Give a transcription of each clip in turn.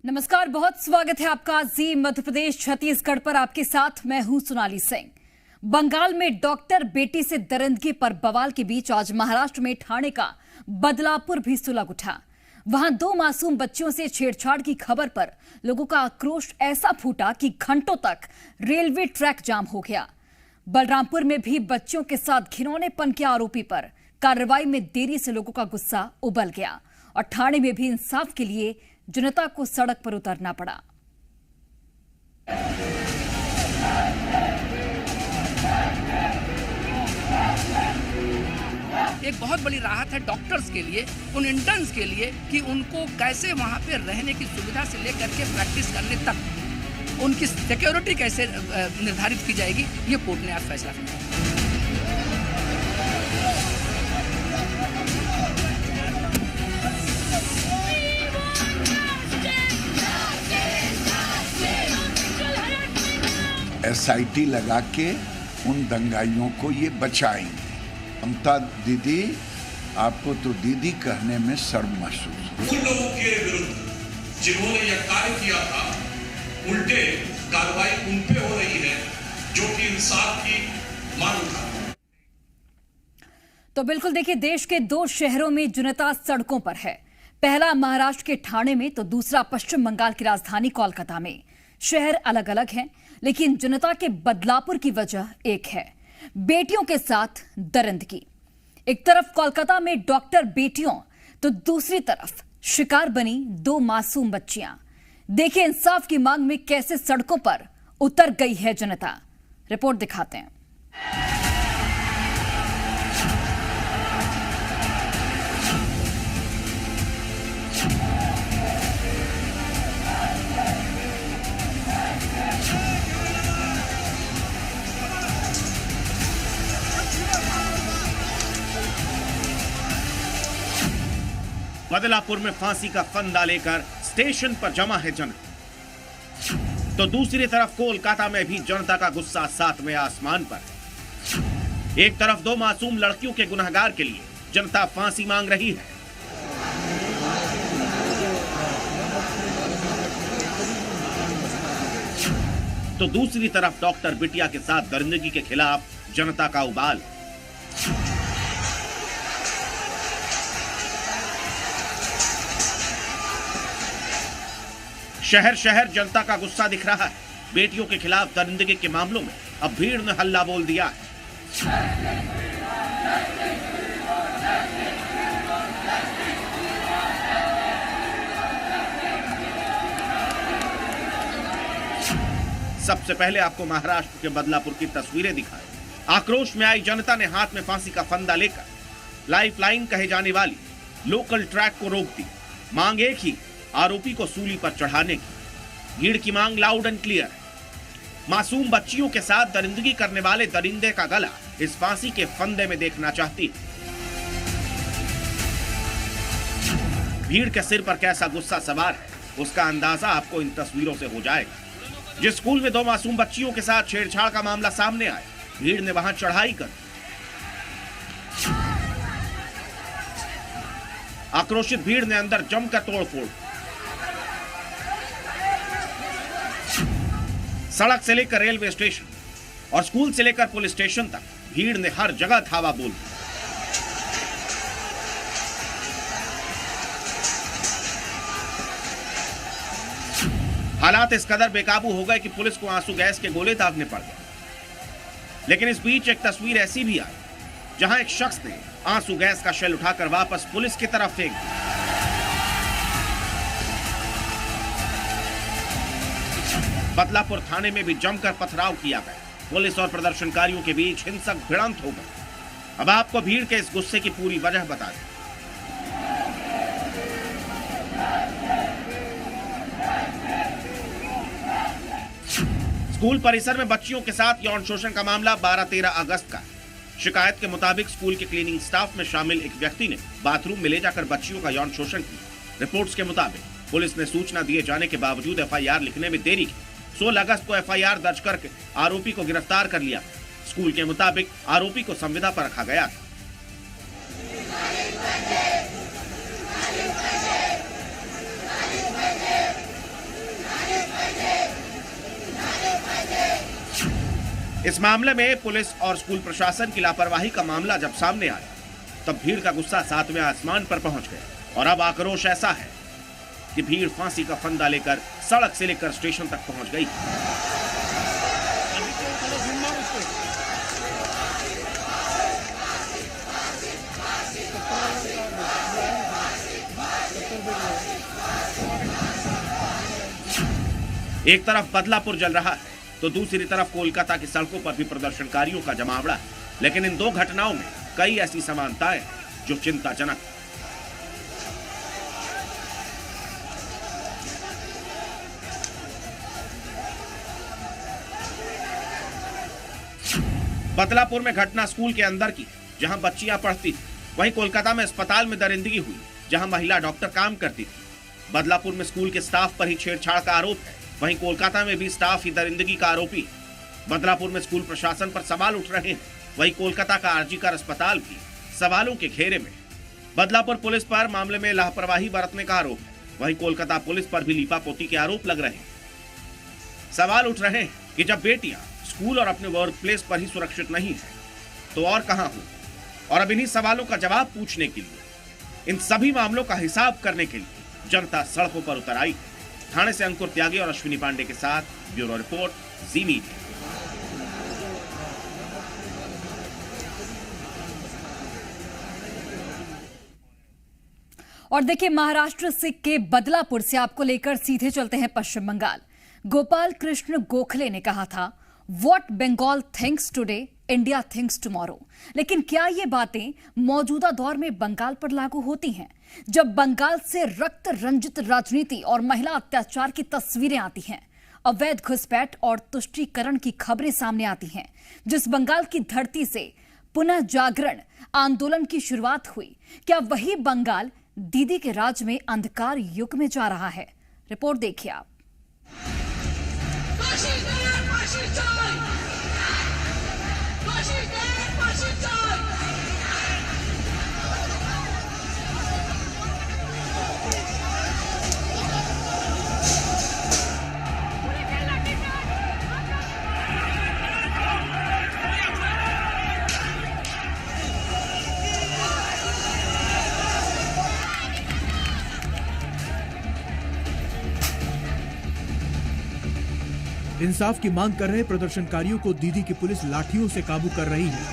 नमस्कार, बहुत स्वागत है आपका जी मध्य प्रदेश छत्तीसगढ़ पर। आपके साथ मैं हूं सोनाली सिंह। बंगाल में डॉक्टर बेटी से दरिंदगी पर बवाल के बीच आज महाराष्ट्र में ठाणे का बदलापुर भी सुलग उठा। वहां 2 मासूम बच्चियों से छेड़छाड़ की खबर पर लोगों का आक्रोश ऐसा फूटा कि घंटों तक रेलवे ट्रैक जाम हो गया। बलरामपुर में भी बच्चियों के साथ घिनौनेपन के आरोपी पर कार्रवाई में देरी से लोगों का गुस्सा उबल गया और ठाणे में भी इंसाफ के लिए जनता को सड़क पर उतरना पड़ा। एक बहुत बड़ी राहत है डॉक्टर्स के लिए, उन इंटर्न्स के लिए कि उनको कैसे वहां पे रहने की सुविधा से लेकर के प्रैक्टिस करने तक उनकी सिक्योरिटी कैसे निर्धारित की जाएगी, ये कोर्ट ने आज फैसला किया। SIT लगा के उन दंगाइयों को ये बचाएंगे। ममता दीदी, आपको तो दीदी कहने में शर्म महसूस। उन लोगों के विरुद्ध जिन्होंने यह कार्य किया था, उल्टे कार्रवाई उन पे हो रही है जो कि इंसाफ की मांग था। तो बिल्कुल देखिए, देश के 2 शहरों में जनता सड़कों पर है। पहला महाराष्ट्र के ठाणे में तो दूसरा पश्चिम बंगाल की राजधानी कोलकाता में। शहर अलग अलग हैं, लेकिन जनता के बदलापुर की वजह एक है, बेटियों के साथ दरिंदगी। एक तरफ कोलकाता में डॉक्टर बेटियों तो दूसरी तरफ शिकार बनी 2 मासूम बच्चियां। देखिए इंसाफ की मांग में कैसे सड़कों पर उतर गई है जनता। रिपोर्ट दिखाते हैं। बदलापुर में फांसी का फंदा लेकर स्टेशन पर जमा है जनता, तो दूसरी तरफ कोलकाता में भी जनता का गुस्सा 7वें आसमान पर। एक तरफ 2 मासूम लड़कियों के गुनहगार के लिए जनता फांसी मांग रही है, तो दूसरी तरफ डॉक्टर बिटिया के साथ दरिंदगी के खिलाफ जनता का उबाल। शहर शहर जनता का गुस्सा दिख रहा है। बेटियों के खिलाफ दरिंदगी के मामलों में अब भीड़ ने हल्ला बोल दिया है। सबसे पहले आपको महाराष्ट्र के बदलापुर की तस्वीरें दिखाएं। आक्रोश में आई जनता ने हाथ में फांसी का फंदा लेकर लाइफलाइन कहे जाने वाली लोकल ट्रैक को रोक दी। मांग एक ही, आरोपी को सूली पर चढ़ाने की। भीड़ की मांग लाउड एंड क्लियर है। मासूम बच्चियों के साथ दरिंदगी करने वाले दरिंदे का गला इस फांसी के फंदे में देखना चाहती है। भीड़ के सिर पर कैसा गुस्सा सवार है, उसका अंदाजा आपको इन तस्वीरों से हो जाएगा। जिस स्कूल में 2 मासूम बच्चियों के साथ छेड़छाड़ का मामला सामने आया, भीड़ ने वहां चढ़ाई कर आक्रोशित भीड़ ने अंदर जमकर तोड़फोड़। सड़क से लेकर रेलवे स्टेशन और स्कूल से लेकर पुलिस स्टेशन तक भीड़ ने हर जगह धावा बोल दिया। हालात इस कदर बेकाबू हो गए कि पुलिस को आंसू गैस के गोले दागने पड़ गए। लेकिन इस बीच एक तस्वीर ऐसी भी आई जहां एक शख्स ने आंसू गैस का शेल उठाकर वापस पुलिस की तरफ फेंक दिया। बदलापुर थाने में भी जमकर पथराव किया गया। पुलिस और प्रदर्शनकारियों के बीच हिंसक भिड़ंत हो गई। अब आपको भीड़ के इस गुस्से की पूरी वजह बता दें। स्कूल परिसर में बच्चियों के साथ यौन शोषण का मामला 12-13 अगस्त का। शिकायत के मुताबिक स्कूल के क्लीनिंग स्टाफ में शामिल एक व्यक्ति ने बाथरूम में ले जाकर बच्चियों का यौन शोषण किया। रिपोर्ट्स के मुताबिक पुलिस ने सूचना दिए जाने के बावजूद FIR लिखने में देरी की। 16 अगस्त को FIR दर्ज करके आरोपी को गिरफ्तार कर लिया। स्कूल के मुताबिक आरोपी को संविदा पर रखा गया। इस मामले में पुलिस और स्कूल प्रशासन की लापरवाही का मामला जब सामने आया तब भीड़ का गुस्सा 7वें आसमान पर पहुंच गया और अब आक्रोश ऐसा है कि भीड़ फांसी का फंदा लेकर सड़क से लेकर स्टेशन तक पहुंच गई। एक तरफ बदलापुर जल रहा है तो दूसरी तरफ कोलकाता की सड़कों पर भी प्रदर्शनकारियों का जमावड़ा है, लेकिन इन दो घटनाओं में कई ऐसी समानताएं जो चिंताजनक। बदलापुर में घटना स्कूल के अंदर की जहां बच्चियां पढ़ती थी, वहीं कोलकाता में अस्पताल में दरिंदगी हुई जहां महिला डॉक्टर काम करती थी। बदलापुर में स्कूल के स्टाफ पर ही छेड़छाड़ का आरोप है, वहीं कोलकाता में भी स्टाफ ही दरिंदगी का आरोपी है। बदलापुर में स्कूल प्रशासन पर सवाल उठ रहे हैं, वहीं कोलकाता का आरजीकर अस्पताल भी सवालों के घेरे में। बदलापुर पुलिस पर मामले में लापरवाही बरतने का आरोप है, वहीं कोलकाता पुलिस पर भी लीपापोती के आरोप लग रहे हैं। सवाल उठ रहे हैं कि जब बेटियां स्कूल और अपने वर्क प्लेस पर ही सुरक्षित नहीं है तो और कहां हो। और अब इन्हीं सवालों का जवाब पूछने के लिए, इन सभी मामलों का हिसाब करने के लिए जनता सड़कों पर उतर आई है। थाने से अंकुर त्यागी और अश्विनी पांडे के साथ ब्यूरो रिपोर्ट, जी मीडिया। और देखिए, महाराष्ट्र से के बदलापुर से आपको लेकर सीधे चलते हैं पश्चिम बंगाल। गोपाल कृष्ण गोखले ने कहा था, what Bengal thinks today India thinks tomorrow. लेकिन क्या ये बातें मौजूदा दौर में बंगाल पर लागू होती हैं, जब बंगाल से रक्त रंजित राजनीति और महिला अत्याचार की तस्वीरें आती हैं, अवैध घुसपैठ और तुष्टीकरण की खबरें सामने आती हैं, जिस बंगाल की धरती से पुनः जागरण आंदोलन की शुरुआत हुई, क्या वही बंगाल दीदी के राज में अंधकार युग में जा रहा है? रिपोर्ट देखिए आप। इंसाफ की मांग कर रहे प्रदर्शनकारियों को दीदी की पुलिस लाठियों से काबू कर रही है।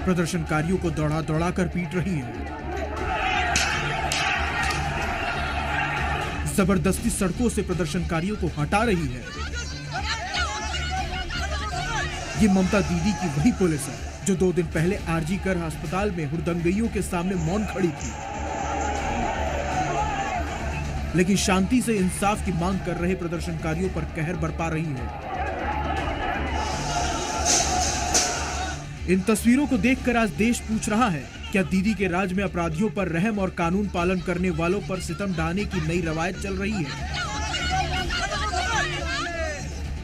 प्रदर्शनकारियों को दौड़ा दौड़ा कर पीट रही है। जबरदस्ती सड़कों से प्रदर्शनकारियों को हटा रही है। ये ममता दीदी की वही पुलिस है जो 2 दिन पहले आरजी कर अस्पताल में हुड़दंगइयों के सामने मौन खड़ी थी, लेकिन शांति से इंसाफ की मांग कर रहे प्रदर्शनकारियों पर कहर बरपा रही है। इन तस्वीरों को देखकर आज देश पूछ रहा है, क्या दीदी के राज में अपराधियों पर रहम और कानून पालन करने वालों पर सितम ढाने की नई रवायत चल रही है?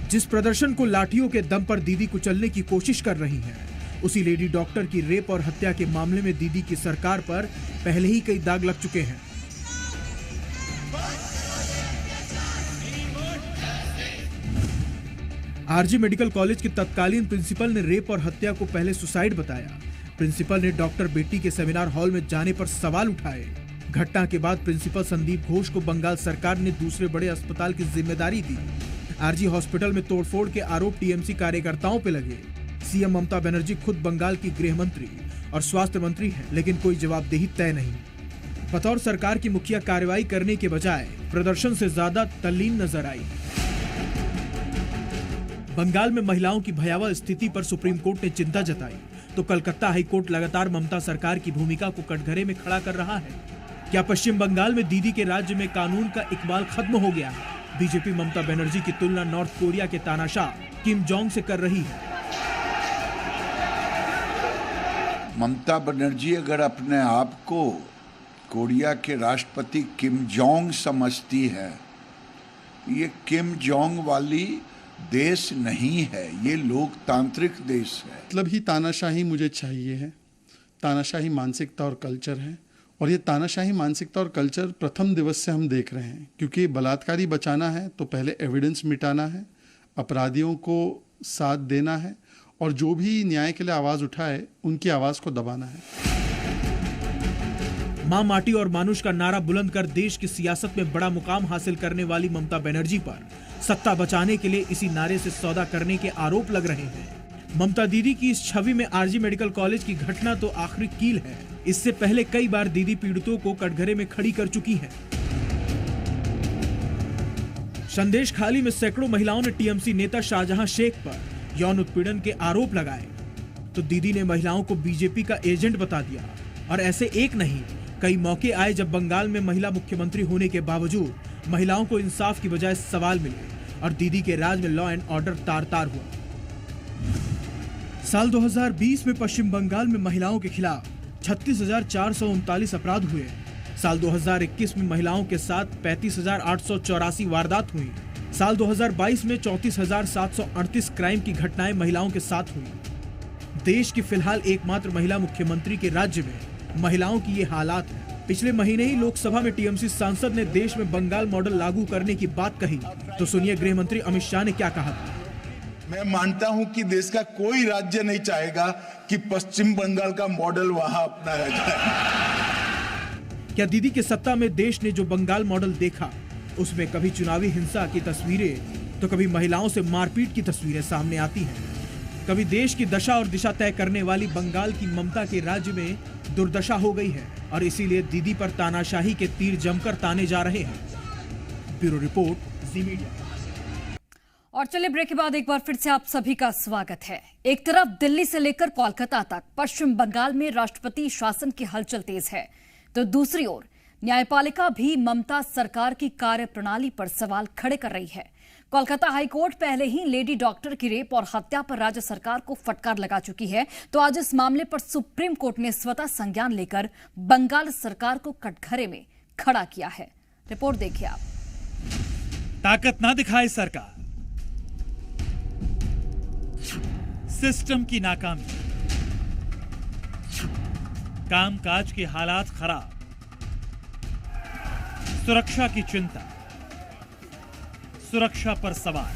जिस प्रदर्शन को लाठियों के दम पर दीदी कुचलने की कोशिश कर रही है, उसी लेडी डॉक्टर की रेप और हत्या के मामले में दीदी की सरकार पर पहले ही कई दाग लग चुके हैं। आरजी मेडिकल कॉलेज के तत्कालीन प्रिंसिपल ने रेप और हत्या को पहले सुसाइड बताया। प्रिंसिपल ने डॉक्टर बेटी के सेमिनार हॉल में जाने पर सवाल उठाए। घटना के बाद प्रिंसिपल संदीप घोष को बंगाल सरकार ने दूसरे बड़े अस्पताल की जिम्मेदारी दी। आरजी हॉस्पिटल में तोड़फोड़ के आरोप टीएमसी कार्यकर्ताओं पे लगे। सीएम ममता बनर्जी खुद बंगाल की गृह मंत्री और स्वास्थ्य मंत्री हैं, लेकिन कोई जवाबदेही तय नहीं। बतौर सरकार की मुखिया कार्रवाई करने के बजाय प्रदर्शन से ज्यादा तल्लीन नजर आई। बंगाल में महिलाओं की भयावह स्थिति पर सुप्रीम कोर्ट ने चिंता जताई, तो कलकत्ता हाई कोर्ट लगातार ममता सरकार की भूमिका को कटघरे में खड़ा कर रहा है। क्या पश्चिम बंगाल में दीदी के राज्य में कानून का इकबाल खत्म हो गया है? बीजेपी ममता बनर्जी की तुलना नॉर्थ कोरिया के तानाशाह किम जोंग से कर रही है। ममता बनर्जी अगर अपने आप को कोरिया के राष्ट्रपति किम जोंग समझती है, ये किम जोंग वाली देश नहीं है, ये लोकतांत्रिक देश है। मतलब ही तानाशाही मुझे चाहिए है। तानाशाही मानसिकता और कल्चर है, और ये तानाशाही मानसिकता और कल्चर प्रथम दिवस से हम देख रहे हैं, क्योंकि बलात्कारी बचाना है तो पहले एविडेंस मिटाना है, अपराधियों को साथ देना है और जो भी न्याय के लिए आवाज उठाए उनकी आवाज को दबाना है। मां माटी और मानुष का नारा बुलंद कर देश की सियासत में बड़ा मुकाम हासिल करने वाली ममता बनर्जी पर सत्ता बचाने के लिए इसी नारे से सौदा करने के आरोप लग रहे हैं। ममता दीदी की इस छवि में आरजी मेडिकल कॉलेज की घटना तो आखिरी कील है। इससे पहले कई बार दीदी पीड़ितों को कटघरे में खड़ी कर चुकी है। संदेश खाली में सैकड़ों महिलाओं ने टीएमसी नेता शाहजहां शेख पर यौन उत्पीड़न के आरोप लगाए तो दीदी ने महिलाओं को बीजेपी का एजेंट बता दिया। और ऐसे एक नहीं, कई मौके आए जब बंगाल में महिला मुख्यमंत्री होने के बावजूद महिलाओं को इंसाफ की बजाय सवाल मिले और दीदी के राज में लॉ एंड ऑर्डर तार-तार हुआ। साल 2020 में पश्चिम बंगाल में महिलाओं के खिलाफ 36,439 अपराध हुए। साल 2021 में महिलाओं के साथ 35,884 वारदात हुई। साल 2022 में 34,738 क्राइम की घटनाएं महिलाओं के साथ हुई। देश की फिलहाल एकमात्र महिला मुख्यमंत्री के राज्य में महिलाओं की ये हालात है। पिछले महीने ही लोकसभा में टीएमसी सांसद ने देश में बंगाल मॉडल लागू करने की बात कही, तो सुनिए गृह मंत्री अमित शाह ने क्या कहा था। मैं मानता हूं कि देश का कोई राज्य नहीं चाहेगा कि पश्चिम बंगाल का मॉडल वहां अपनाया जाए। क्या दीदी के सत्ता में देश ने जो बंगाल मॉडल देखा उसमें कभी चुनावी हिंसा की तस्वीरें तो कभी महिलाओं से मारपीट की तस्वीरें सामने आती हैं। कभी देश की दशा और दिशा तय करने वाली बंगाल की ममता के राज्य में दुर्दशा हो गई है और इसीलिए दीदी पर तानाशाही के तीर जमकर ताने जा रहे हैं। ब्यूरो रिपोर्ट, जी मीडिया। और चलिए ब्रेक के बाद एक बार फिर से आप सभी का स्वागत है। एक तरफ दिल्ली से लेकर कोलकाता तक पश्चिम बंगाल में राष्ट्रपति शासन की हलचल तेज है, तो दूसरी ओर न्यायपालिका भी ममता सरकार की कार्यप्रणाली पर सवाल खड़े कर रही है। कोलकाता हाईकोर्ट पहले ही लेडी डॉक्टर की रेप और हत्या पर राज्य सरकार को फटकार लगा चुकी है, तो आज इस मामले पर सुप्रीम कोर्ट ने स्वतः संज्ञान लेकर बंगाल सरकार को कटघरे में खड़ा किया है। रिपोर्ट देखिए आप। ताकत ना दिखाए सरकार, सिस्टम की नाकामी, कामकाज के हालात खराब, सुरक्षा की चिंता, सुरक्षा पर सवाल।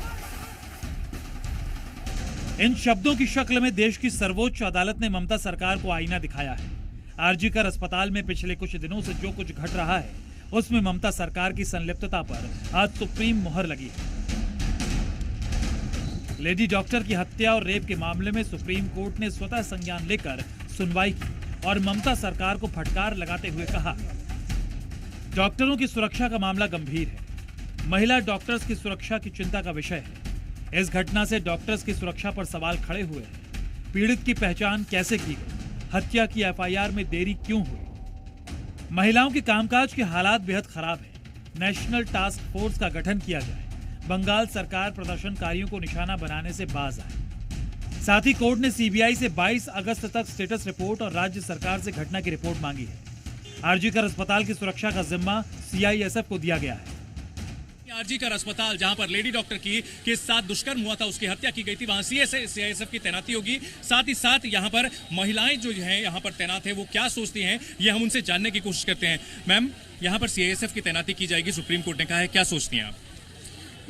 इन शब्दों की शक्ल में देश की सर्वोच्च अदालत ने ममता सरकार को आईना दिखाया है। आरजीकर अस्पताल में पिछले कुछ दिनों से जो कुछ घट रहा है उसमें ममता सरकार की संलिप्तता पर आज सुप्रीम मोहर लगी है। लेडी डॉक्टर की हत्या और रेप के मामले में सुप्रीम कोर्ट ने स्वतः संज्ञान लेकर सुनवाई की और ममता सरकार को फटकार लगाते हुए कहा, डॉक्टरों की सुरक्षा का मामला गंभीर है। महिला डॉक्टर्स की सुरक्षा की चिंता का विषय है। इस घटना से डॉक्टर्स की सुरक्षा पर सवाल खड़े हुए हैं। पीड़ित की पहचान कैसे की गई? हत्या की एफआईआर में देरी क्यों हुई? महिलाओं के कामकाज के हालात बेहद खराब हैं। नेशनल टास्क फोर्स का गठन किया जाए। बंगाल सरकार प्रदर्शनकारियों को निशाना बनाने से बाज आए। साथ ही कोर्ट ने सीबीआई से 22 अगस्त तक स्टेटस रिपोर्ट और राज्य सरकार से घटना की रिपोर्ट मांगी है। आरजीकर अस्पताल की सुरक्षा का जिम्मा सीआईएसएफ को दिया गया है। आरजीकर अस्पताल जहां पर लेडी डॉक्टर की के साथ दुष्कर्म हुआ था, उसकी हत्या की गई थी, वहां सीआईएसएफ की तैनाती होगी। साथ ही साथ यहां पर महिलाएं जो हैं यहां पर तैनात है वो क्या सोचती हैं ये हम उनसे जानने की कोशिश करते हैं। मैम, यहां पर सीआईएसएफ की तैनाती की जाएगी, सुप्रीम कोर्ट ने कहा है, क्या सोचती हैं आप?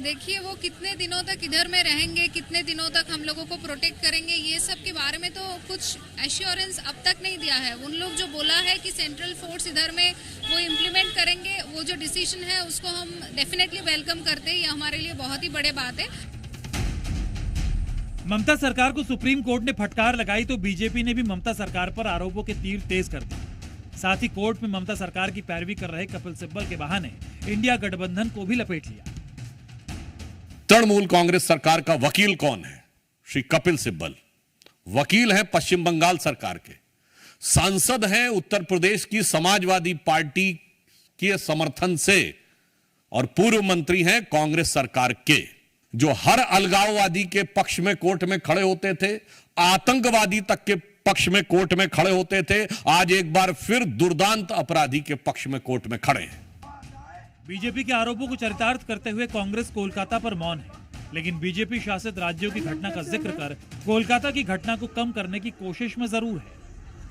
देखिए, वो कितने दिनों तक इधर में रहेंगे, कितने दिनों तक हम लोगों को प्रोटेक्ट करेंगे, ये सब के बारे में तो कुछ एश्योरेंस अब तक नहीं दिया है। उन लोग जो बोला है कि सेंट्रल फोर्स इधर में वो इम्प्लीमेंट करेंगे, वो जो डिसीजन है उसको हम डेफिनेटली वेलकम करते हैं। ये हमारे लिए बहुत ही बड़े बात है। ममता सरकार को सुप्रीम कोर्ट ने फटकार लगाई तो बीजेपी ने भी ममता सरकार पर आरोपों के तीर तेज कर दिए। साथ ही कोर्ट में ममता सरकार की पैरवी कर रहे कपिल सिब्बल के बहाने इंडिया गठबंधन को भी लपेट लिया। तृणमूल कांग्रेस सरकार का वकील कौन है? श्री कपिल सिब्बल वकील हैं पश्चिम बंगाल सरकार के, सांसद हैं उत्तर प्रदेश की समाजवादी पार्टी के समर्थन से और पूर्व मंत्री हैं कांग्रेस सरकार के, जो हर अलगाववादी के पक्ष में कोर्ट में खड़े होते थे, आतंकवादी तक के पक्ष में कोर्ट में खड़े होते थे। आज एक बार फिर दुर्दांत अपराधी के पक्ष में कोर्ट में खड़े हैं। बीजेपी के आरोपों को चरितार्थ करते हुए कांग्रेस कोलकाता पर मौन है, लेकिन बीजेपी शासित राज्यों की घटना का जिक्र कर कोलकाता की घटना को कम करने की कोशिश में जरूर है।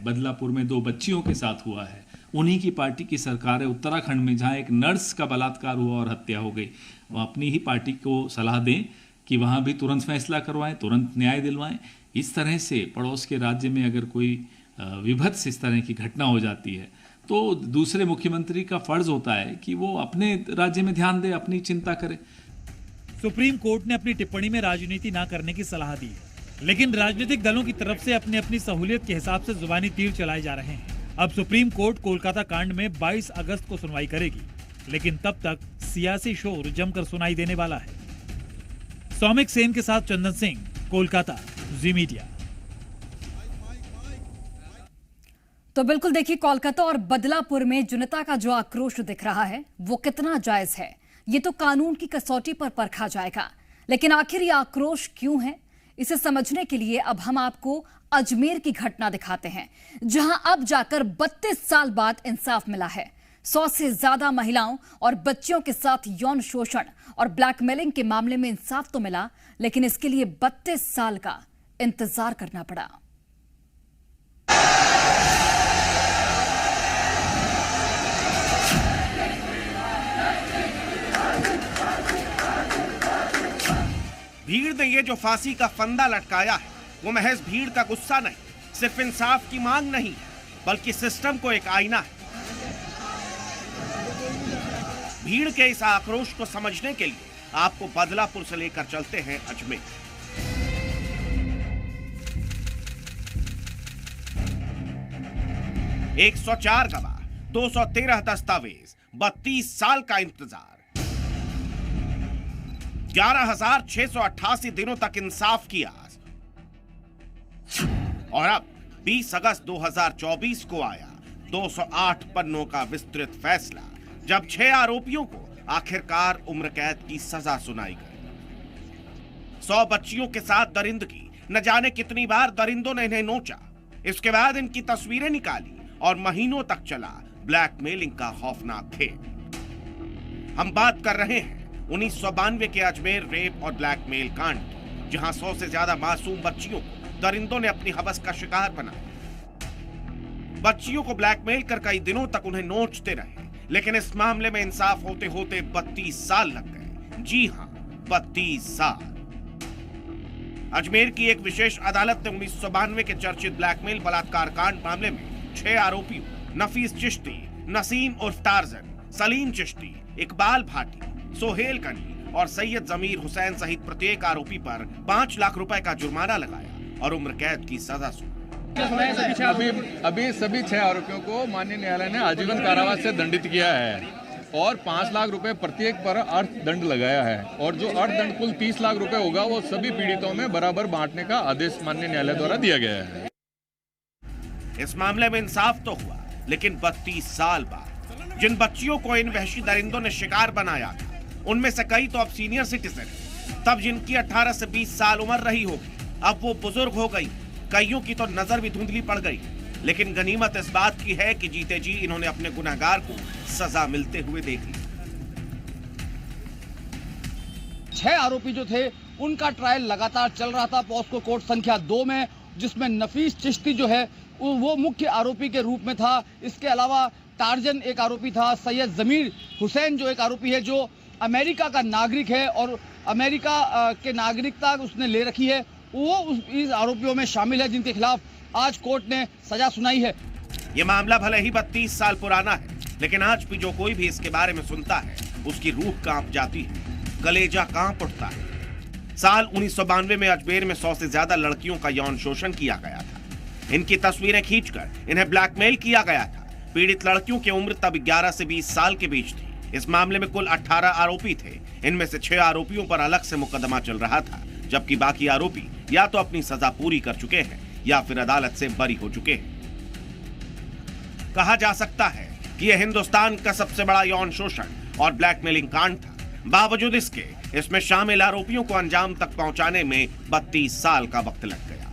बदलापुर में 2 बच्चियों के साथ हुआ है उन्हीं की पार्टी की सरकार है उत्तराखंड में, जहां एक नर्स का बलात्कार हुआ और हत्या हो गई। वो अपनी ही पार्टी को सलाह दें कि वहां भी तुरंत फैसला करवाएं, तुरंत न्याय दिलवाएं। इस तरह से पड़ोस के राज्य में अगर कोई विभत्स इस तरह की घटना हो जाती है तो दूसरे मुख्यमंत्री का फर्ज होता है कि वो अपने राज्य में ध्यान दे, अपनी चिंता करे। सुप्रीम कोर्ट ने अपनी टिप्पणी में राजनीति ना करने की सलाह दी है, लेकिन राजनीतिक दलों की तरफ से अपनी अपनी सहूलियत के हिसाब से जुबानी तीर चलाए जा रहे हैं। अब सुप्रीम कोर्ट कोलकाता कांड में 22 अगस्त को सुनवाई करेगी, लेकिन तब तक सियासी शोर जमकर सुनाई देने वाला है। सौमिक सेन के साथ चंदन सिंह, कोलकाता, जी मीडिया। तो बिल्कुल देखिए, कोलकाता और बदलापुर में जनता का जो आक्रोश दिख रहा है वो कितना जायज है, ये तो कानून की कसौटी पर परखा जाएगा। लेकिन आखिर ये आक्रोश क्यों है, इसे समझने के लिए अब हम आपको अजमेर की घटना दिखाते हैं, जहां अब जाकर 32 साल बाद इंसाफ मिला है। 100 से ज्यादा महिलाओं और बच्चियों के साथ यौन शोषण और ब्लैकमेलिंग के मामले में इंसाफ तो मिला, लेकिन इसके लिए 32 साल का इंतजार करना पड़ा। भीड़ ने ये जो फांसी का फंदा लटकाया है वो महज भीड़ का गुस्सा नहीं, सिर्फ इंसाफ की मांग नहीं है, बल्कि सिस्टम को एक आईना है। भीड़ के इस आक्रोश को समझने के लिए आपको बदलापुर से लेकर चलते हैं अजमेर। एक 104 गवाह, 213 दस्तावेज, 32 साल का इंतजार, 11,688 दिनों तक इंसाफ की आस। और अब 20 अगस्त 2024 को आया 208 पन्नों का विस्तृत फैसला, जब 6 आरोपियों को आखिरकार उम्र कैद की सजा सुनाई गई। 100 बच्चियों के साथ दरिंदगी, न जाने कितनी बार दरिंदों ने इन्हें नोचा। इसके बाद इनकी तस्वीरें निकाली और महीनों तक चला ब्लैकमेलिंग का खौफनाक खेल। हम बात कर रहे हैं 1992 के अजमेर रेप और ब्लैकमेल कांड, जहां 100 से ज्यादा मासूम बच्चियों को दरिंदों ने अपनी हवस का शिकार बनाया। बच्चियों को ब्लैकमेल कर कई दिनों तक उन्हें नोचते रहे, लेकिन इस मामले में इंसाफ होते होते 32 साल लग गए। जी हां, 32 साल। अजमेर की एक विशेष अदालत ने 1992 के चर्चित ब्लैकमेल बलात्कार कांड मामले में 6 आरोपियों नफीस चिश्ती, नसीम उर्फ टार्जन, सलीम चिश्ती, इकबाल भाटी, सोहेल कनी और सैयद जमीर हुसैन सहित प्रत्येक आरोपी पर 5 लाख रुपए का जुर्माना लगाया और उम्र कैद की सजा सुनाई। अभी सभी 6 आरोपियों को माननीय न्यायालय ने आजीवन कारावास से दंडित किया है और 5 लाख रुपए प्रत्येक पर अर्थदंड लगाया है, और जो अर्थदंड कुल 30 लाख रुपए होगा वो सभी पीड़ितों में बराबर बांटने का आदेश माननीय न्यायालय द्वारा दिया गया है। इस मामले में इंसाफ तो हुआ, लेकिन 32 साल बाद जिन बच्चियों को इन वहशी दरिंदों ने शिकार बनाया था, उनमें से कई तो अब सीनियर सिटीजन हैं। तब जिनकी 18 से 20 साल उम्र रही होगी, अब वो बुजुर्ग हो गई। कईयों की तो नजर भी धुंधली पड़ गई, लेकिन गनीमत इस बात की है कि जीते जी इन्होंने अपने गुनहगार को सजा मिलते हुए देख ली। 6 आरोपी जो थे उनका ट्रायल लगातार चल रहा था पॉस्को कोर्ट संख्या 2 में, जिसमें नफीस चिश्ती जो है वो मुख्य आरोपी के रूप में था। इसके अलावा टार्जन एक आरोपी था, सैयद जमीर हुसैन जो एक आरोपी है, जो अमेरिका का नागरिक है और अमेरिका के नागरिकता उसने ले रखी है, वो इस आरोपियों में शामिल है, जिनके खिलाफ आज कोर्ट ने सजा सुनाई है। ये मामला भले ही 32 साल पुराना है, लेकिन आज भी जो कोई भी इसके बारे में सुनता है उसकी रूह कांप जाती है, कलेजा कांप उठता है। साल 1992 में अजमेर में 100 से ज्यादा लड़कियों का यौन शोषण किया गया था। इनकी तस्वीरें खींचकर इन्हें ब्लैकमेल किया गया था। पीड़ित लड़कियों की उम्र तब 11 से 20 साल के बीच थी। इस मामले में कुल 18 आरोपी थे। इनमें से 6 आरोपियों पर अलग से मुकदमा चल रहा था, जबकि बाकी आरोपी या तो अपनी सजा पूरी कर चुके हैं या फिर अदालत से बरी हो चुके हैं। कहा जा सकता है कि यह हिंदुस्तान का सबसे बड़ा यौन शोषण और ब्लैकमेलिंग कांड था। बावजूद इसके इसमें शामिल आरोपियों को अंजाम तक पहुंचाने में 32 साल का वक्त लग गया।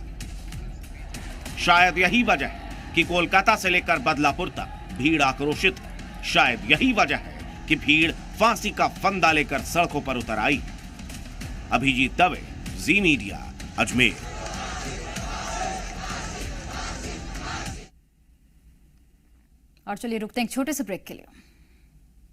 शायद यही वजह है कि कोलकाता से लेकर बदलापुर तक भीड़ आक्रोशित है। शायद यही वजह है कि भीड़ फांसी का फंदा लेकर सड़कों पर उतर आई। अभिजीत दवे, जी मीडिया, अजमेर। और चलिए रुकते हैं एक छोटे से ब्रेक के लिए।